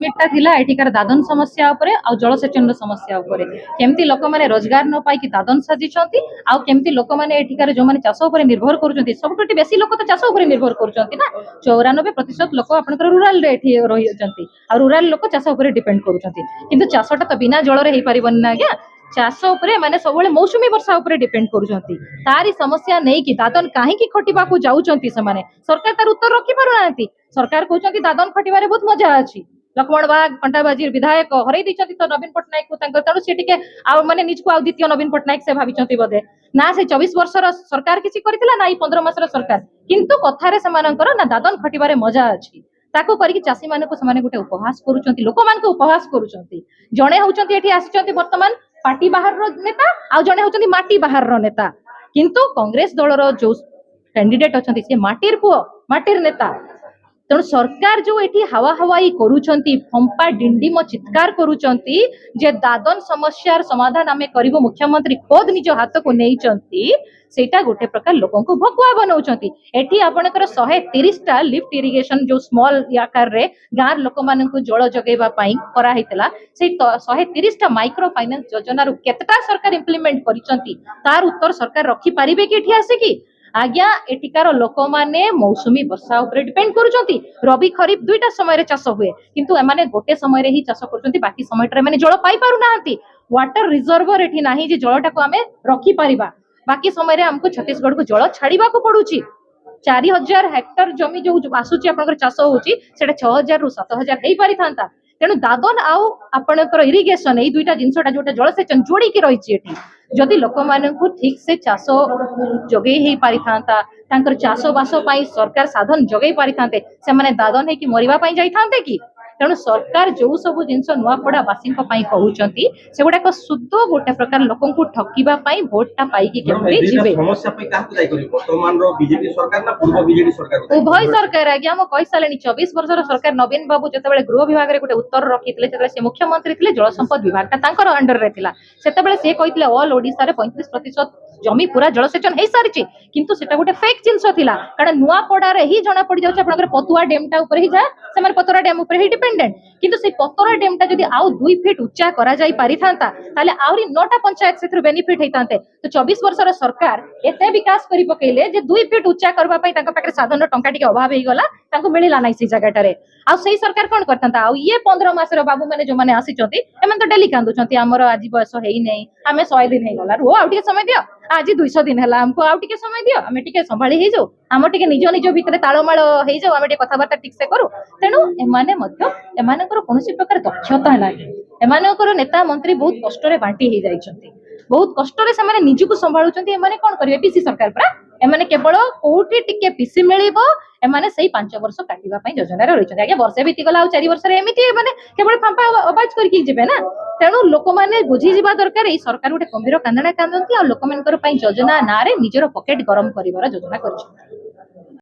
मिटा थिला एठिकार दादन समस्या उपरे आ जलसेचन समस्या उपरे केमती लोक माने रोजगार न पाई दादन साजिछंती आ केमती लोक माने एठिकार जो माने चाष उपरे निर्भर करूछंती सबटोटी बेसी लोक तो चाष उपरे निर्भर करूछंती ना 94% लोक आपनकर रूरल रे एठी रहिछंती आ रूरल लोक चाष उपरे डिपेंड करूछंती किंतु चाषटा तो बिना जल रे हेई परिबन ना आज्ञा चाष उपरे माने सबले मौसुमी वर्षा उपरे डिपेंड करूछंती तारी समस्या नै कि दादन काहे की खटिबा को जाउछंती से माने सरकार तार उत्तर रखि पारु नांती सरकार कहउछंती दादन खटिबारे बहुत मजा अछि लक्ष्मण बाग कंटाबाजी विधायक हरई दी तो नवीन पट्टनायक को तेणु सी टे माने निजको आ द्वितीय नवीन पट्टनायक से भावी बोधे ना से 24 वर्षर सरकार किसी करथिला ना 15 मासर सरकार किंतु कथारे समानकर ना दादन खटिबारे मजा अछि ताको करिक चासी माने को समाने गुटे उपहास करूचंती लोक मान को उपहास करूचंती जणे होउचंती एठी आसीचंती वर्तमान पार्टी बाहर रो नेता आ जणे होउचंती माटी बाहर रो नेता किंतु कांग्रेस दलर जो कैंडिडेट अछंती से माटीर पुओ माटीर नेता तेणु सरकार जो एठी हवा हवाई करूछंती फंपा डिंडिम चित्कार करूछंती जे दादन समस्यार समाधान आमे करिवो मुख्यमंत्री खुद निज हाथ को नेइचंती सेटा गोटे प्रकार लोकन को भकुआ बनौचंती एठी आपनकर 130 टा लिफ्ट इरिगेशन जो स्मॉल आकार रे गार लोक मानन को जल जगेबा पाई करा हितला से 130 टा माइक्रो फाइनेंस योजना रु केतटा सरकार इंप्लीमेंट करिसंती तार उत्तर सरकार रखी पारिबे कि एठी आसे कि आज्ञा एटिकार लोक माने मौसुमी वर्षा उपरे डिपेंड करूचंती रबी खरीफ दुईटा समय रे चाष हुए किंतु एमाने गोटे समय रे ही चाष करूचंती बाकी समय रे माने जल पाई पारु नाहंती वाटर रिजर्वर एठी नाही जे जलटा को आमे रखी परिबा बाकी समय रे हमको छत्तीसगढ़ को जल छाड़ीबा को पडुची 4000 हेक्टर जमी जो आसुची आपनकर चाष होउची सेटा 6000 रु 7000 हेई पारि थांता तेणु दादन आउ आपनकर इरिगेशन ए दुईटा जिनसटा जोटा जलसेचन जोड़ी की रहिची एठी जदि लोक माननकु ठीक से चाष जोगई हेई पारि थांता तांकर चाष बासो पाई सरकार साधन जोगई पारि थांते से माने दादन हे कि मरिबा पाई जाई थांते कि तेणु सरकार जो सब जिनस नुआपड़ा बासी कहउचंती से गुडा को शुद्ध गोटे प्रकार लोकन को ठकीबा पाई वोटटा पाई कि केमते जिबे समस्या पे काहु जाई करी वर्तमान रो बीजेपी सरकार ना पूर्व बीजेडी सरकार उभय सरकार आज्ञा हम कहि सालेनी 24 वर्षर सरकार नवीन बाबू जतबेले गृह विभाग रे गोटे उत्तर रखितले जतबेले से मुख्यमंत्री थिले जल संपद विभाग ता तांकर अंडर रे थिला सेतबेले से कहितले ऑल ओडिसा रे 35% जमी पूरा जलसेचन हे सारिची किंतु सेटा गोटे फेक जिंस थिला कारण नुआ पड़ा रे ही जणा पड़ी जाउछ आपनकर पतुआ डैम टा ऊपर ही जा से माने पतरा डैम ऊपर ही डिपेंडेंट किंतु से पतरा डैम ता जदी आउ 2 फीट उच्चा करा जाई पारि थांता ताले आउरी 9टा पंचायत सेथु बेनिफिट हेतांते तो 24 वर्षर सरकार एते विकास करि पकेले जे 2 फीट उच्चा करबा पई ताका पाखरे साधन टंका टिके अभाव हेई गला ताको मिलिला नै से जगाटारे आ सही सरकार कोन करथांता आ ये 15 मासर बाबू माने जो माने आसीचंती एमन तो डेली कांदुचंती हमर आज बयस हेई नै हमें 100 दिन हेई गला रो आ टिके समय दियो आज 200 दिन हला हमको आ टिके समय दियो हमें टिके संभाली हेई जाऊ हम टिके निज निज भितरे ताळमाळ हेई जाऊ हमें टिके कथा बार्ता ठीक से करू तेनु एमाने मध्य एमानकर कोनोसी प्रकार दक्षता नाही एमानकर नेता मंत्री बहुत कष्ट रे बांटी हेई जाइछंती बहुत कष्ट रे से माने निजु को संभाळुचंती एमाने कोन करिवे पीसी सरकार परा एमाने केवल कोठी टिके पीसी मिलिबो एमाने सही 5 वर्ष काटिबा पई योजना रे रहिछंती आगे वर्षे बीती गला आ 4 वर्ष रे एमिति माने केवल फांपा अबाज करके जिबे ना तेणु लोक माने बुझी जिबा दरकार ए सरकार गोटे गंभीर कांदना कांदंती आ लोक मानकर पई योजना ना रे निजरो पॉकेट गरम करिवार योजना करछंती।